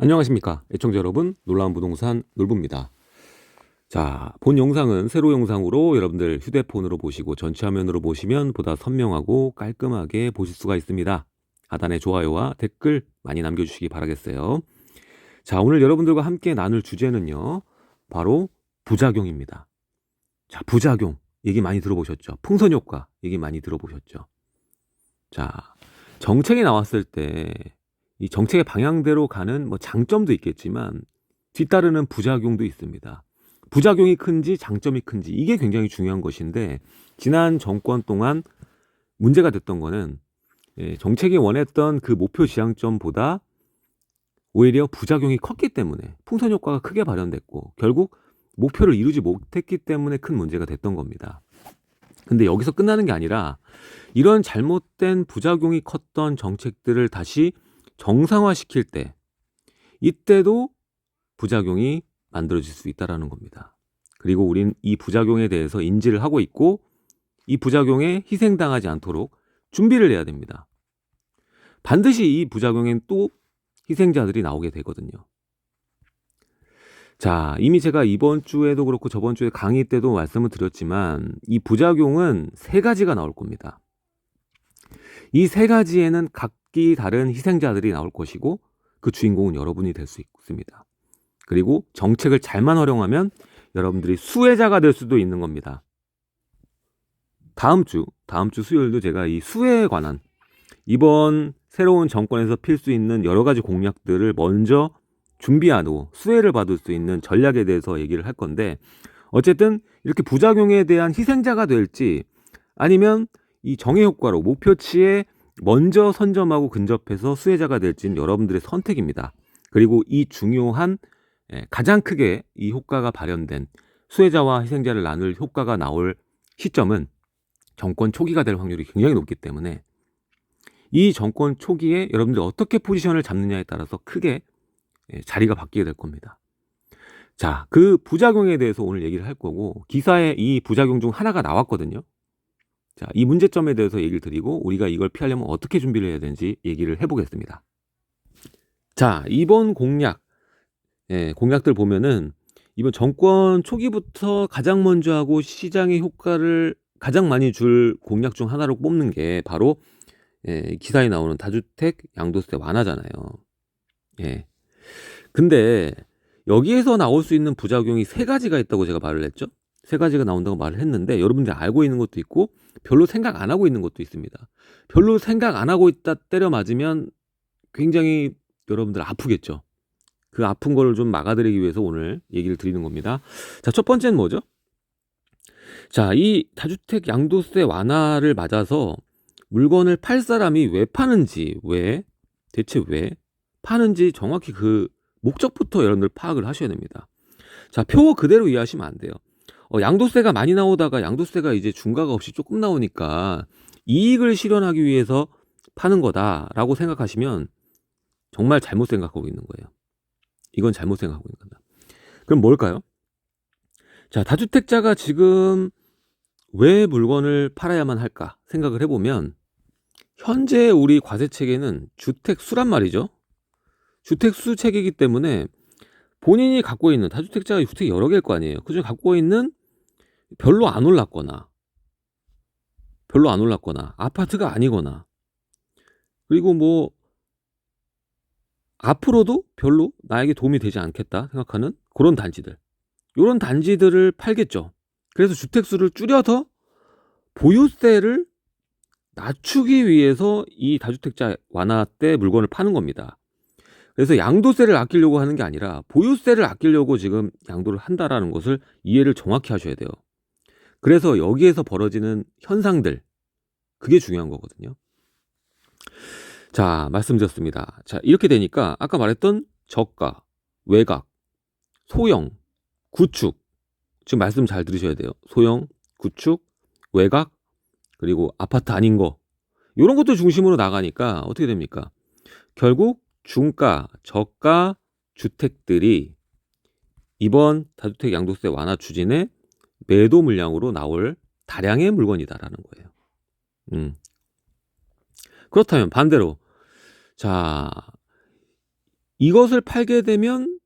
안녕하십니까 애청자 여러분, 놀라운 부동산 놀부입니다. 자, 본 영상은 세로 영상으로 여러분들 휴대폰으로 보시고 전체 화면으로 보시면 보다 선명하고 깔끔하게 보실 수가 있습니다. 하단에 좋아요와 댓글 많이 남겨주시기 바라겠어요. 자, 오늘 여러분들과 함께 나눌 주제는요, 바로 부작용입니다. 자, 부작용 얘기 많이 들어보셨죠? 풍선 효과 얘기 많이 들어보셨죠? 자, 정책이 나왔을 때 이 정책의 방향대로 가는 장점도 있겠지만 뒤따르는 부작용도 있습니다. 부작용이 큰지 장점이 큰지 이게 굉장히 중요한 것인데, 지난 정권 동안 문제가 됐던 거는 정책이 원했던 그 목표 지향점보다 오히려 부작용이 컸기 때문에 풍선 효과가 크게 발현됐고 결국 목표를 이루지 못했기 때문에 큰 문제가 됐던 겁니다. 근데 여기서 끝나는 게 아니라 이런 잘못된 부작용이 컸던 정책들을 다시 정상화시킬 때, 이때도 부작용이 만들어질 수 있다는 겁니다. 그리고 우린 이 부작용에 대해서 인지를 하고 있고 이 부작용에 희생당하지 않도록 준비를 해야 됩니다. 반드시 이 부작용엔 또 희생자들이 나오게 되거든요. 자, 이미 제가 이번 주에도 그렇고 저번 주에 강의 때도 말씀을 드렸지만 이 부작용은 세 가지가 나올 겁니다. 이 세 가지에는 각기 다른 희생자들이 나올 것이고 그 주인공은 여러분이 될 수 있습니다. 그리고 정책을 잘만 활용하면 여러분들이 수혜자가 될 수도 있는 겁니다. 다음 주 수요일도 제가 이 수혜에 관한, 이번 새로운 정권에서 필 수 있는 여러 가지 공약들을 먼저 준비하고 수혜를 받을 수 있는 전략에 대해서 얘기를 할 건데, 어쨌든 이렇게 부작용에 대한 희생자가 될지 아니면 이 정해 효과로 목표치에 먼저 선점하고 근접해서 수혜자가 될지는 여러분들의 선택입니다. 그리고 이 중요한 가장 크게 이 효과가 발현된 수혜자와 희생자를 나눌 효과가 나올 시점은 정권 초기가 될 확률이 굉장히 높기 때문에 이 정권 초기에 여러분들이 어떻게 포지션을 잡느냐에 따라서 크게 자리가 바뀌게 될 겁니다. 자, 그 부작용에 대해서 오늘 얘기를 할 거고, 기사에 이 부작용 중 하나가 나왔거든요. 자, 이 문제점에 대해서 얘기를 드리고 우리가 이걸 피하려면 어떻게 준비를 해야 되는지 얘기를 해보겠습니다. 자, 이번 공약들 보면은 이번 정권 초기부터 가장 먼저 하고 시장의 효과를 가장 많이 줄 공약 중 하나로 뽑는 게 바로 기사에 나오는 다주택 양도세 완화잖아요. 근데 여기에서 나올 수 있는 부작용이 세 가지가 있다고 제가 말을 했죠. 세 가지가 나온다고 말을 했는데 여러분들이 알고 있는 것도 있고 별로 생각 안 하고 있는 것도 있습니다. 별로 생각 안 하고 있다 때려 맞으면 굉장히 여러분들 아프겠죠. 그 아픈 거를 좀 막아드리기 위해서 오늘 얘기를 드리는 겁니다. 자, 첫 번째는 뭐죠? 자, 이 다주택 양도세 완화를 맞아서 물건을 팔 사람이 왜 파는지, 대체 왜 파는지 정확히 그 목적부터 여러분들 파악을 하셔야 됩니다. 자, 표 그대로 이해하시면 안 돼요. 양도세가 많이 나오다가 양도세가 이제 중과가 없이 조금 나오니까 이익을 실현하기 위해서 파는 거다라고 생각하시면 정말 잘못 생각하고 있는 거예요. 이건 잘못 생각하고 있는 거다. 그럼 뭘까요? 자, 다주택자가 지금 왜 물건을 팔아야만 할까 생각을 해보면, 현재 우리 과세 체계는 주택수란 말이죠. 주택수 체계이기 때문에 본인이 갖고 있는, 다주택자가 주택이 여러 개일 거 아니에요. 그중에 갖고 있는 별로 안 올랐거나 아파트가 아니거나, 그리고 앞으로도 별로 나에게 도움이 되지 않겠다 생각하는 그런 단지들, 이런 단지들을 팔겠죠. 그래서 주택수를 줄여서 보유세를 낮추기 위해서 이 다주택자 완화 때 물건을 파는 겁니다. 그래서 양도세를 아끼려고 하는 게 아니라 보유세를 아끼려고 지금 양도를 한다라는 것을 이해를 정확히 하셔야 돼요. 그래서 여기에서 벌어지는 현상들, 그게 중요한 거거든요. 자, 말씀드렸습니다. 자, 이렇게 되니까 아까 말했던 저가, 외곽, 소형, 구축, 지금 말씀 잘 들으셔야 돼요. 소형, 구축, 외곽, 그리고 아파트 아닌 거, 이런 것도 중심으로 나가니까 어떻게 됩니까? 결국 중가, 저가 주택들이 이번 다주택 양도세 완화 추진의 매도 물량으로 나올 다량의 물건이다라는 거예요. 그렇다면 반대로, 자, 이것을 팔게 되면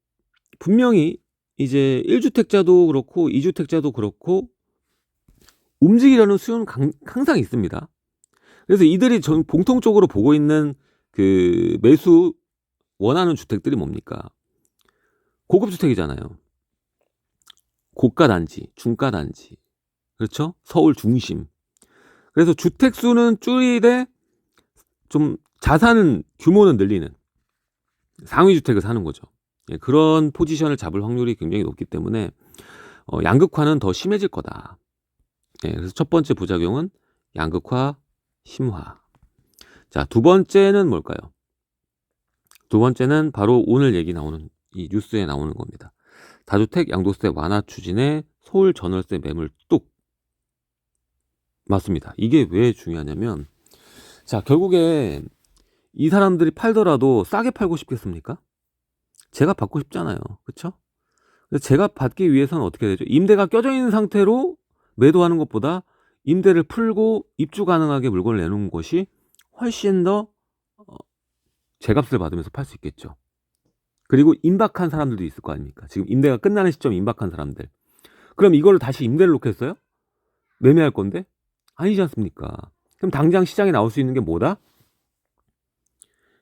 분명히 이제 1주택자도 그렇고 2주택자도 그렇고 움직이려는 수요는 항상 있습니다. 그래서 이들이 공통적으로 보고 있는 그 매수 원하는 주택들이 뭡니까? 고급 주택이잖아요. 고가 단지, 중가 단지. 그렇죠? 서울 중심. 그래서 주택 수는 줄이되 좀 자산 규모는 늘리는 상위 주택을 사는 거죠. 예, 그런 포지션을 잡을 확률이 굉장히 높기 때문에 양극화는 더 심해질 거다. 예, 그래서 첫 번째 부작용은 양극화, 심화. 자, 두 번째는 뭘까요? 두 번째는 바로 오늘 얘기 나오는 이 뉴스에 나오는 겁니다. 다주택 양도세 완화 추진에 서울 전월세 매물 뚝. 맞습니다. 이게 왜 중요하냐면, 자, 결국에 이 사람들이 팔더라도 싸게 팔고 싶겠습니까? 제가 받고 싶잖아요. 그쵸? 그래서 제가 받기 위해서는 어떻게 되죠? 임대가 껴져 있는 상태로 매도하는 것보다 임대를 풀고 입주 가능하게 물건을 내놓은 것이 훨씬 더 제값을 받으면서 팔 수 있겠죠. 그리고 임박한 사람들도 있을 거 아닙니까? 지금 임대가 끝나는 시점 임박한 사람들. 그럼 이걸 다시 임대를 놓겠어요? 매매할 건데? 아니지 않습니까? 그럼 당장 시장에 나올 수 있는 게 뭐다?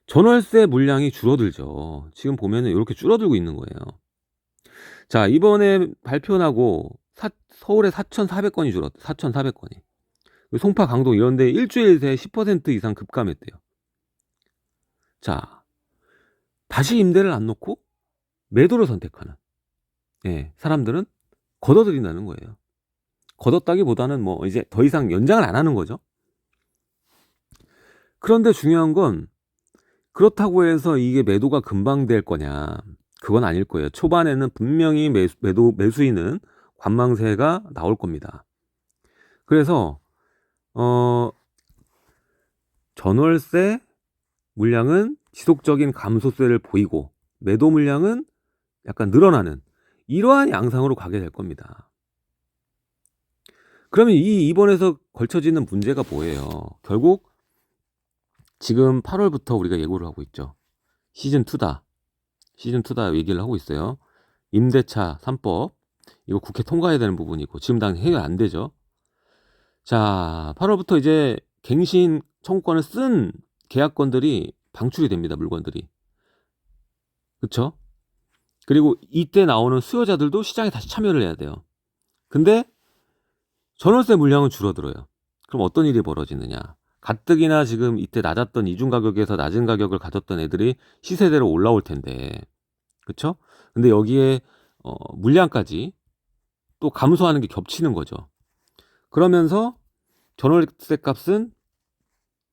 전월세 물량이 줄어들죠. 지금 보면은 이렇게 줄어들고 있는 거예요. 자, 이번에 발표 나고 서울에 4,400건이 줄었대. 4,400건이. 송파, 강동 이런 데 일주일 새 10% 이상 급감했대요. 자, 다시 임대를 안 놓고 매도를 선택하는 사람들은 걷어들인다는 거예요. 걷었다기보다는 뭐 이제 더 이상 연장을 안 하는 거죠. 그런데 중요한 건 그렇다고 해서 이게 매도가 금방 될 거냐? 그건 아닐 거예요. 초반에는 분명히 매수인은 관망세가 나올 겁니다. 그래서 전월세 물량은 지속적인 감소세를 보이고 매도 물량은 약간 늘어나는 이러한 양상으로 가게 될 겁니다. 그러면 이번에서 걸쳐지는 문제가 뭐예요? 결국 지금 8월부터 우리가 예고를 하고 있죠. 시즌2다. 시즌2다 얘기를 하고 있어요. 임대차 3법. 이거 국회 통과해야 되는 부분이고 지금 당장 해결 안 되죠. 자, 8월부터 이제 갱신 청구권을 쓴 계약건들이 방출이 됩니다. 물건들이. 그쵸? 그리고 이때 나오는 수요자들도 시장에 다시 참여를 해야 돼요. 근데 전월세 물량은 줄어들어요. 그럼 어떤 일이 벌어지느냐? 가뜩이나 지금 이때 낮았던 이중 가격에서 낮은 가격을 가졌던 애들이 시세대로 올라올 텐데, 그쵸? 근데 여기에 물량까지 또 감소하는 게 겹치는 거죠. 그러면서 전월세 값은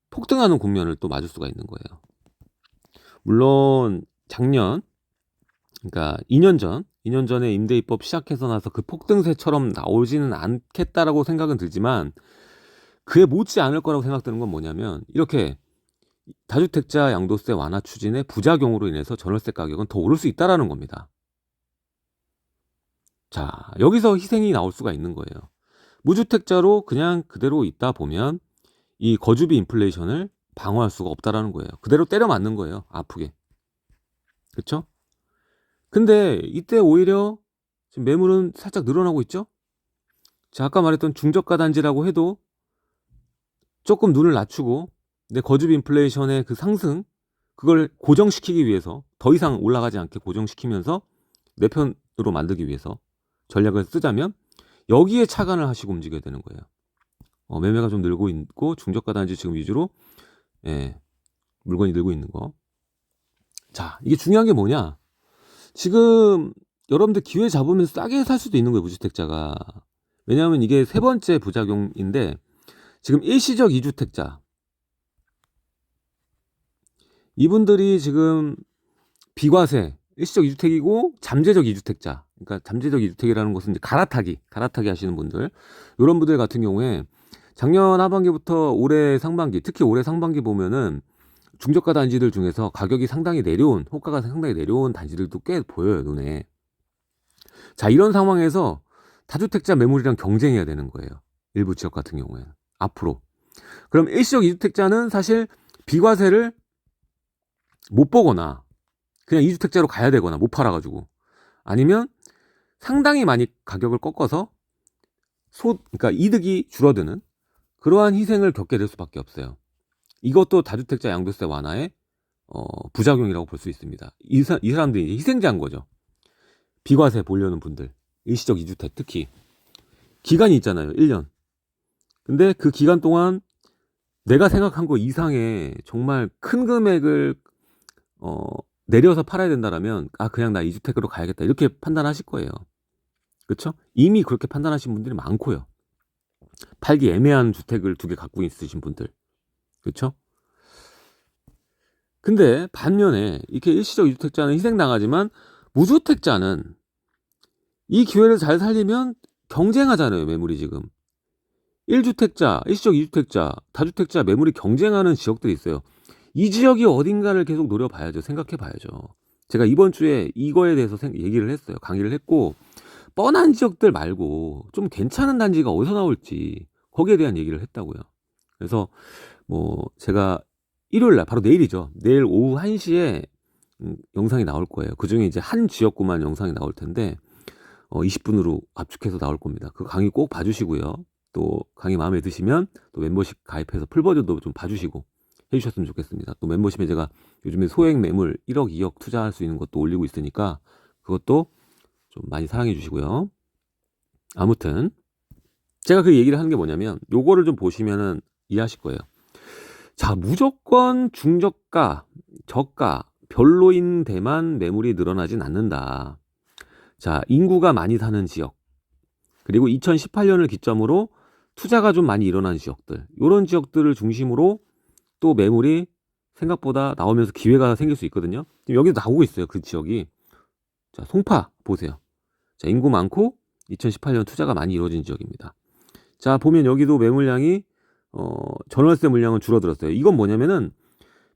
폭등하는 국면을 또 맞을 수가 있는 거예요. 물론 작년, 그러니까 2년 전에 임대입법 시작해서 나서 그 폭등세처럼 나오지는 않겠다라고 생각은 들지만 그에 못지 않을 거라고 생각되는 건 뭐냐면 이렇게 다주택자 양도세 완화 추진의 부작용으로 인해서 전월세 가격은 더 오를 수 있다라는 겁니다. 자, 여기서 희생이 나올 수가 있는 거예요. 무주택자로 그냥 그대로 있다 보면 이 거주비 인플레이션을 방어할 수가 없다라는 거예요. 그대로 때려 맞는 거예요. 아프게. 그쵸? 근데 이때 오히려 지금 매물은 살짝 늘어나고 있죠? 자, 아까 말했던 중저가 단지라고 해도 조금 눈을 낮추고 내 거주비 인플레이션의 그 상승 그걸 고정시키기 위해서 더 이상 올라가지 않게 고정시키면서 내 편으로 만들기 위해서 전략을 쓰자면 여기에 착안을 하시고 움직여야 되는 거예요. 매매가 좀 늘고 있고 중저가 단지 지금 위주로 물건이 늘고 있는 거. 자, 이게 중요한 게 뭐냐? 지금 여러분들 기회 잡으면 싸게 살 수도 있는 거예요, 무주택자가. 왜냐하면 이게 세 번째 부작용인데 지금 일시적 2주택자 이분들이 지금 비과세 일시적 2주택이고 잠재적 2주택자, 그러니까 잠재적 2주택이라는 것은 이제 갈아타기 하시는 분들, 이런 분들 같은 경우에 작년 하반기부터 올해 상반기, 특히 올해 상반기 보면은 중저가 단지들 중에서 가격이 상당히 내려온, 호가가 상당히 내려온 단지들도 꽤 보여요, 눈에. 자, 이런 상황에서 다주택자 매물이랑 경쟁해야 되는 거예요. 일부 지역 같은 경우에는. 앞으로. 그럼 일시적 2주택자는 사실 비과세를 못 보거나 그냥 2주택자로 가야 되거나 못 팔아가지고, 아니면 상당히 많이 가격을 꺾어서 그러니까 이득이 줄어드는 그러한 희생을 겪게 될 수밖에 없어요. 이것도 다주택자 양도세 완화의 부작용이라고 볼 수 있습니다. 이 사람들이 이제 희생자인 거죠. 비과세 보려는 분들, 일시적 2주택 특히 기간이 있잖아요. 1년. 근데 그 기간 동안 내가 생각한 거 이상의 정말 큰 금액을 내려서 팔아야 된다라면 그냥 나 2주택으로 가야겠다 이렇게 판단하실 거예요. 그렇죠? 이미 그렇게 판단하신 분들이 많고요. 팔기 애매한 주택을 2개 갖고 있으신 분들, 그렇죠? 근데 반면에 이렇게 일시적 2주택자는 희생당하지만 무주택자는 이 기회를 잘 살리면 경쟁하잖아요. 매물이 지금 1주택자, 일시적 2주택자, 다주택자 매물이 경쟁하는 지역들이 있어요. 이 지역이 어딘가를 계속 노려봐야죠. 생각해봐야죠. 제가 이번 주에 이거에 대해서 얘기를 했어요. 강의를 했고, 뻔한 지역들 말고 좀 괜찮은 단지가 어디서 나올지 거기에 대한 얘기를 했다고요. 그래서 뭐 제가 일요일날 바로 내일이죠. 내일 오후 1시에 영상이 나올 거예요. 그중에 이제 한 지역구만 영상이 나올 텐데 20분으로 압축해서 나올 겁니다. 그 강의 꼭 봐주시고요. 또 강의 마음에 드시면 또 멤버십 가입해서 풀버전도 좀 봐주시고 해주셨으면 좋겠습니다. 또 멤버십에 제가 요즘에 소액 매물 1억, 2억 투자할 수 있는 것도 올리고 있으니까 그것도 좀 많이 사랑해 주시고요. 아무튼 제가 그 얘기를 하는 게 뭐냐면 요거를 좀 보시면은 이해하실 거예요. 자, 무조건 중저가, 저가, 별로인 데만 매물이 늘어나진 않는다. 자, 인구가 많이 사는 지역, 그리고 2018년을 기점으로 투자가 좀 많이 일어난 지역들, 이런 지역들을 중심으로 또 매물이 생각보다 나오면서 기회가 생길 수 있거든요. 지금 여기도 나오고 있어요. 그 지역이. 자, 송파 보세요. 자, 인구 많고 2018년 투자가 많이 이루어진 지역입니다. 자, 보면 여기도 매물량이 전월세 물량은 줄어들었어요. 이건 뭐냐면은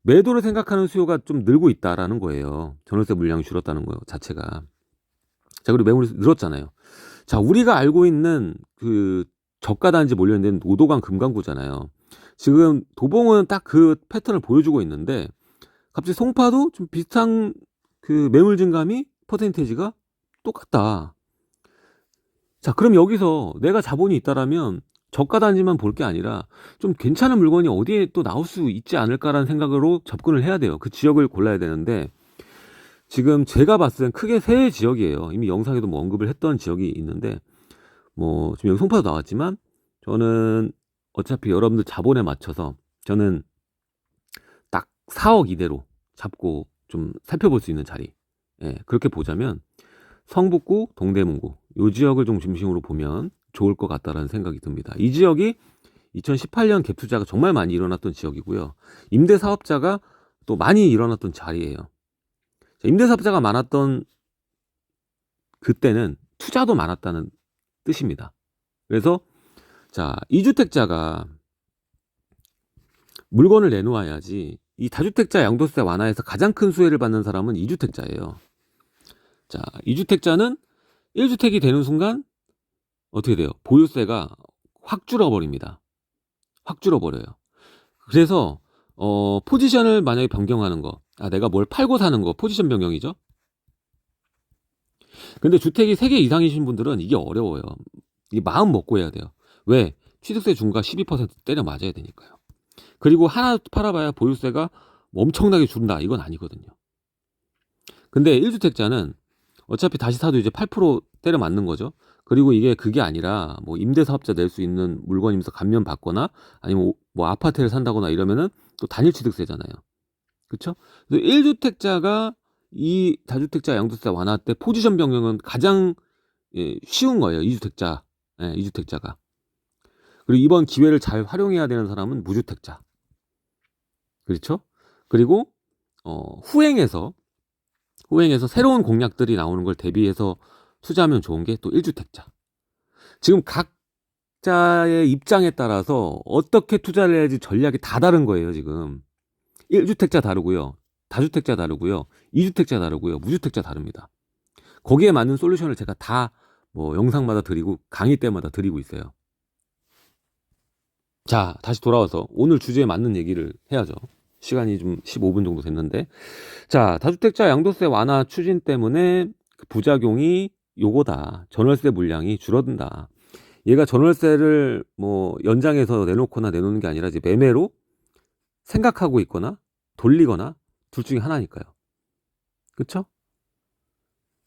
매도를 생각하는 수요가 좀 늘고 있다라는 거예요. 전월세 물량이 줄었다는 거 자체가. 자, 그리고 매물이 늘었잖아요. 자, 우리가 알고 있는 그 저가 단지 몰려있는 노도강 금강구잖아요. 지금 도봉은 딱 그 패턴을 보여주고 있는데 갑자기 송파도 좀 비슷한 그 매물 증감이 퍼센테이지가 똑같다. 자, 그럼 여기서 내가 자본이 있다라면 저가 단지만 볼 게 아니라 좀 괜찮은 물건이 어디에 또 나올 수 있지 않을까라는 생각으로 접근을 해야 돼요. 그 지역을 골라야 되는데 지금 제가 봤을 땐 크게 세 지역이에요. 이미 영상에도 뭐 언급을 했던 지역이 있는데 뭐 지금 여기 송파도 나왔지만 저는 어차피 여러분들 자본에 맞춰서 저는 딱 4억 이대로 잡고 좀 살펴볼 수 있는 자리, 그렇게 보자면 성북구, 동대문구 이 지역을 좀 중심으로 보면 좋을 것 같다라는 생각이 듭니다. 이 지역이 2018년 갭 투자가 정말 많이 일어났던 지역이고요. 임대 사업자가 또 많이 일어났던 자리예요. 임대 사업자가 많았던 그때는 투자도 많았다는 뜻입니다. 그래서 자, 2주택자가 물건을 내놓아야지. 이 다주택자 양도세 완화에서 가장 큰 수혜를 받는 사람은 2주택자예요. 자, 2주택자는 1주택이 되는 순간 어떻게 돼요? 보유세가 확 줄어버립니다. 확 줄어버려요. 그래서 포지션을 만약에 변경하는 거, 내가 뭘 팔고 사는 거, 포지션 변경이죠. 근데 주택이 3개 이상이신 분들은 이게 어려워요. 이게 마음 먹고 해야 돼요. 왜? 취득세 중과 12% 때려 맞아야 되니까요. 그리고 하나 팔아봐야 보유세가 엄청나게 준다, 이건 아니거든요. 근데 1주택자는 어차피 다시 사도 이제 8% 때려 맞는 거죠. 그리고 이게 그게 아니라 뭐 임대사업자 낼 수 있는 물건이면서 감면 받거나 아니면 뭐 아파트를 산다거나 이러면은 또 단일 취득세잖아요. 그렇죠? 그래서 1주택자가 이 다주택자 양도세 완화 때 포지션 변경은 가장 쉬운 거예요. 2주택자, 2주택자가. 그리고 이번 기회를 잘 활용해야 되는 사람은 무주택자. 그렇죠? 그리고 후행해서 새로운 공약들이 나오는 걸 대비해서 투자하면 좋은 게 또 1주택자. 지금 각자의 입장에 따라서 어떻게 투자를 해야지 전략이 다 다른 거예요, 지금. 1주택자 다르고요. 다주택자 다르고요. 2주택자 다르고요. 무주택자 다릅니다. 거기에 맞는 솔루션을 제가 다 뭐 영상마다 드리고 강의 때마다 드리고 있어요. 자, 다시 돌아와서 오늘 주제에 맞는 얘기를 해야죠. 시간이 좀 15분 정도 됐는데. 자, 다주택자 양도세 완화 추진 때문에 그 부작용이 요거다. 전월세 물량이 줄어든다. 얘가 전월세를 뭐 연장해서 내놓거나 내놓는 게 아니라 이제 매매로 생각하고 있거나 돌리거나 둘 중에 하나니까요. 그쵸?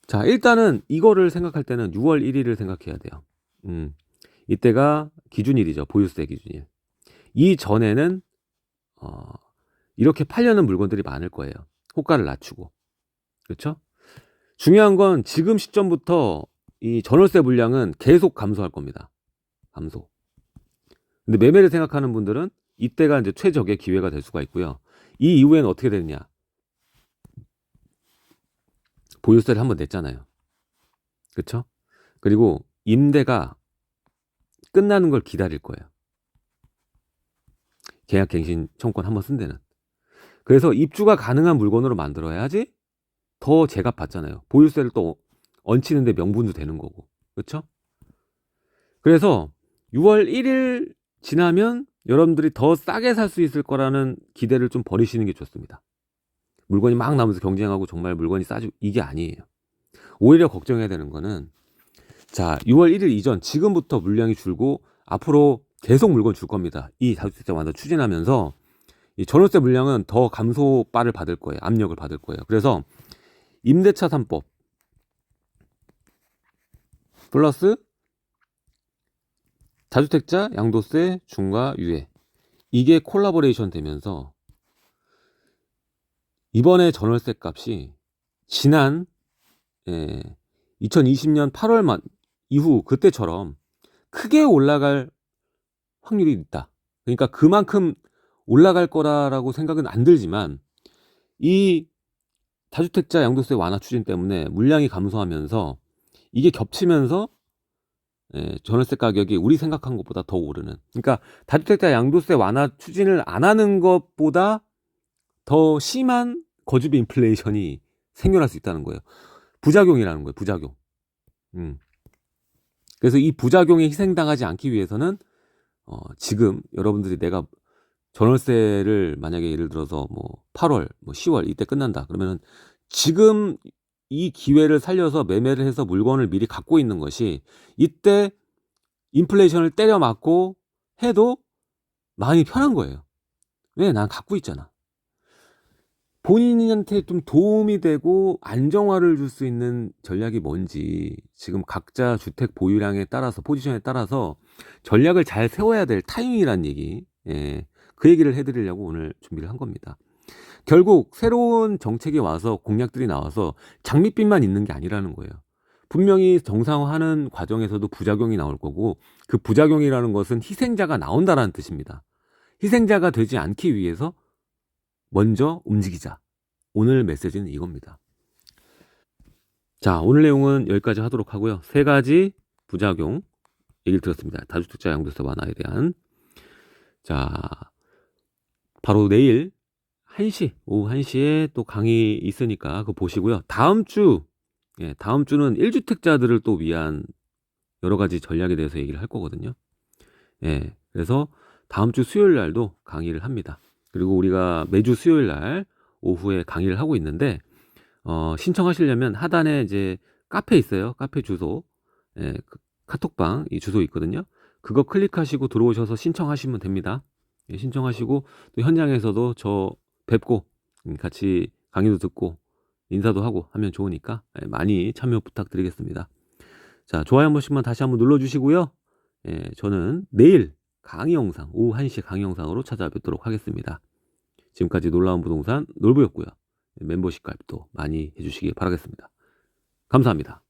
자, 일단은 이거를 생각할 때는 6월 1일을 생각해야 돼요. 이때가 기준일이죠. 보유세 기준일. 이 전에는 이렇게 팔려는 물건들이 많을 거예요. 호가를 낮추고. 그렇죠? 중요한 건 지금 시점부터 이 전월세 물량은 계속 감소할 겁니다. 감소. 근데 매매를 생각하는 분들은 이때가 이제 최적의 기회가 될 수가 있고요. 이 이후에는 어떻게 되느냐? 보유세를 한번 냈잖아요. 그렇죠? 그리고 임대가 끝나는 걸 기다릴 거예요. 계약갱신 청구권 한번 쓴 데는. 그래서 입주가 가능한 물건으로 만들어야지 더 제값 받잖아요. 보유세를 또 얹히는데 명분도 되는 거고. 그렇죠? 그래서 6월 1일 지나면 여러분들이 더 싸게 살 수 있을 거라는 기대를 좀 버리시는 게 좋습니다. 물건이 막 나오면서 경쟁하고 정말 물건이 싸지고 이게 아니에요. 오히려 걱정해야 되는 거는 자, 6월 1일 이전 지금부터 물량이 줄고 앞으로 계속 물건 줄 겁니다. 이 다주택자 완화 추진하면서 이 전월세 물량은 더 감소바를 받을 거예요. 압력을 받을 거예요. 그래서 임대차 3법 플러스 다주택자 양도세 중과 유예 이게 콜라보레이션 되면서 이번에 전월세 값이 지난 2020년 8월 말 이후 그때처럼 크게 올라갈 확률이 있다. 그러니까 그만큼 올라갈 거라고 생각은 안 들지만 이 다주택자 양도세 완화 추진 때문에 물량이 감소하면서 이게 겹치면서 전월세 가격이 우리 생각한 것보다 더 오르는. 그러니까 다주택자 양도세 완화 추진을 안 하는 것보다 더 심한 거주비 인플레이션이 생겨날 수 있다는 거예요. 부작용이라는 거예요. 부작용. 그래서 이 부작용에 희생당하지 않기 위해서는 지금 여러분들이 내가 전월세를 만약에 예를 들어서 뭐 8월, 뭐 10월 이때 끝난다. 그러면은 지금 이 기회를 살려서 매매를 해서 물건을 미리 갖고 있는 것이 이때 인플레이션을 때려 맞고 해도 마음이 편한 거예요. 왜? 난 갖고 있잖아. 본인한테 좀 도움이 되고 안정화를 줄 수 있는 전략이 뭔지 지금 각자 주택 보유량에 따라서 포지션에 따라서 전략을 잘 세워야 될 타이밍이란 얘기, 그 얘기를 해드리려고 오늘 준비를 한 겁니다. 결국 새로운 정책이 와서 공약들이 나와서 장밋빛만 있는 게 아니라는 거예요. 분명히 정상화하는 과정에서도 부작용이 나올 거고 그 부작용이라는 것은 희생자가 나온다라는 뜻입니다. 희생자가 되지 않기 위해서 먼저 움직이자. 오늘 메시지는 이겁니다. 자, 오늘 내용은 여기까지 하도록 하고요. 3가지 부작용 얘기를 들었습니다. 다주택자 양도세 완화에 대한. 자, 바로 내일 1시, 오후 1시에 또 강의 있으니까 그거 보시고요. 다음 주는 1주택자들을 또 위한 여러 가지 전략에 대해서 얘기를 할 거거든요. 그래서 다음 주 수요일 날도 강의를 합니다. 그리고 우리가 매주 수요일 날 오후에 강의를 하고 있는데 신청하시려면 하단에 이제 카페 있어요. 카페 주소, 카톡방 이 주소 있거든요. 그거 클릭하시고 들어오셔서 신청하시면 됩니다. 신청하시고 또 현장에서도 저 뵙고 같이 강의도 듣고 인사도 하고 하면 좋으니까 많이 참여 부탁드리겠습니다. 자, 좋아요 한 번씩만 다시 한번 눌러주시고요. 저는 내일 강의 영상, 오후 1시 강의 영상으로 찾아뵙도록 하겠습니다. 지금까지 놀라운 부동산 놀부였고요. 멤버십 가입도 많이 해주시기 바라겠습니다. 감사합니다.